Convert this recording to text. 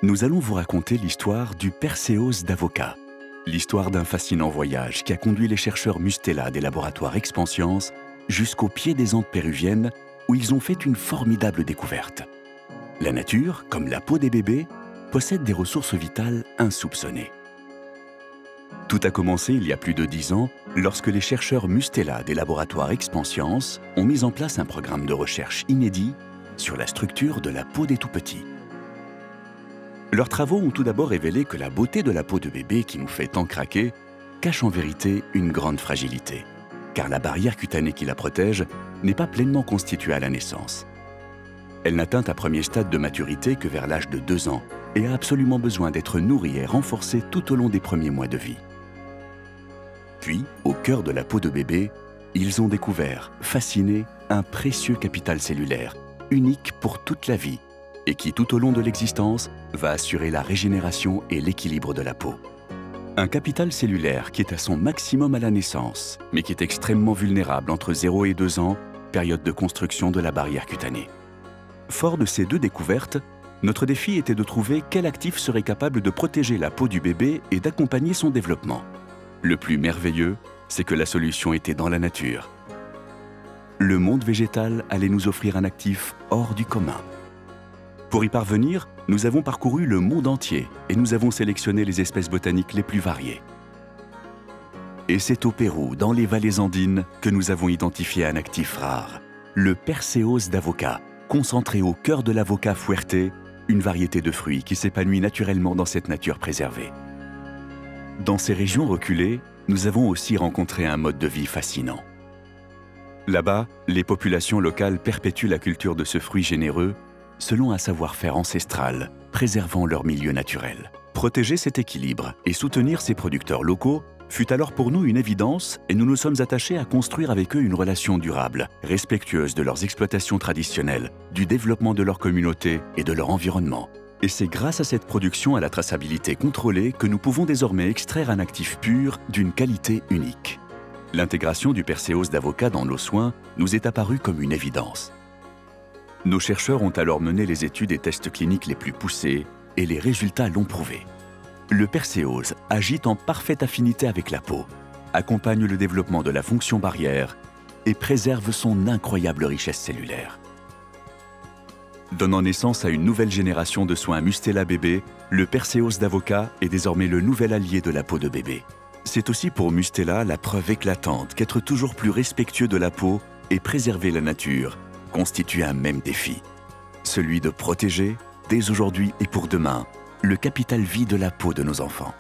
Nous allons vous raconter l'histoire du Perséose d'Avoca, l'histoire d'un fascinant voyage qui a conduit les chercheurs Mustela des laboratoires Expanscience jusqu'au pied des Andes péruviennes où ils ont fait une formidable découverte. La nature, comme la peau des bébés, possède des ressources vitales insoupçonnées. Tout a commencé il y a plus de 10 ans lorsque les chercheurs Mustela des laboratoires Expanscience ont mis en place un programme de recherche inédit sur la structure de la peau des tout-petits. Leurs travaux ont tout d'abord révélé que la beauté de la peau de bébé qui nous fait tant craquer cache en vérité une grande fragilité, car la barrière cutanée qui la protège n'est pas pleinement constituée à la naissance. Elle n'atteint un premier stade de maturité que vers l'âge de 2 ans et a absolument besoin d'être nourrie et renforcée tout au long des premiers mois de vie. Puis, au cœur de la peau de bébé, ils ont découvert, fascinés, un précieux capital cellulaire, unique pour toute la vie, et qui, tout au long de l'existence, va assurer la régénération et l'équilibre de la peau. Un capital cellulaire qui est à son maximum à la naissance, mais qui est extrêmement vulnérable entre 0 et 2 ans, période de construction de la barrière cutanée. Fort de ces deux découvertes, notre défi était de trouver quel actif serait capable de protéger la peau du bébé et d'accompagner son développement. Le plus merveilleux, c'est que la solution était dans la nature. Le monde végétal allait nous offrir un actif hors du commun. Pour y parvenir, nous avons parcouru le monde entier et nous avons sélectionné les espèces botaniques les plus variées. Et c'est au Pérou, dans les vallées andines, que nous avons identifié un actif rare, le Perséose d'Avoca, concentré au cœur de l'Avoca fuerte, une variété de fruits qui s'épanouit naturellement dans cette nature préservée. Dans ces régions reculées, nous avons aussi rencontré un mode de vie fascinant. Là-bas, les populations locales perpétuent la culture de ce fruit généreux selon un savoir-faire ancestral, préservant leur milieu naturel. Protéger cet équilibre et soutenir ces producteurs locaux fut alors pour nous une évidence et nous nous sommes attachés à construire avec eux une relation durable, respectueuse de leurs exploitations traditionnelles, du développement de leur communauté et de leur environnement. Et c'est grâce à cette production à la traçabilité contrôlée que nous pouvons désormais extraire un actif pur d'une qualité unique. L'intégration du Perséose d'Avoca dans nos soins nous est apparue comme une évidence. Nos chercheurs ont alors mené les études et tests cliniques les plus poussés et les résultats l'ont prouvé. Le Perséose agit en parfaite affinité avec la peau, accompagne le développement de la fonction barrière et préserve son incroyable richesse cellulaire. Donnant naissance à une nouvelle génération de soins Mustela bébé, le Perséose d'Avoca est désormais le nouvel allié de la peau de bébé. C'est aussi pour Mustela la preuve éclatante qu'être toujours plus respectueux de la peau et préserver la nature constitue un même défi, celui de protéger, dès aujourd'hui et pour demain, le capital vie de la peau de nos enfants.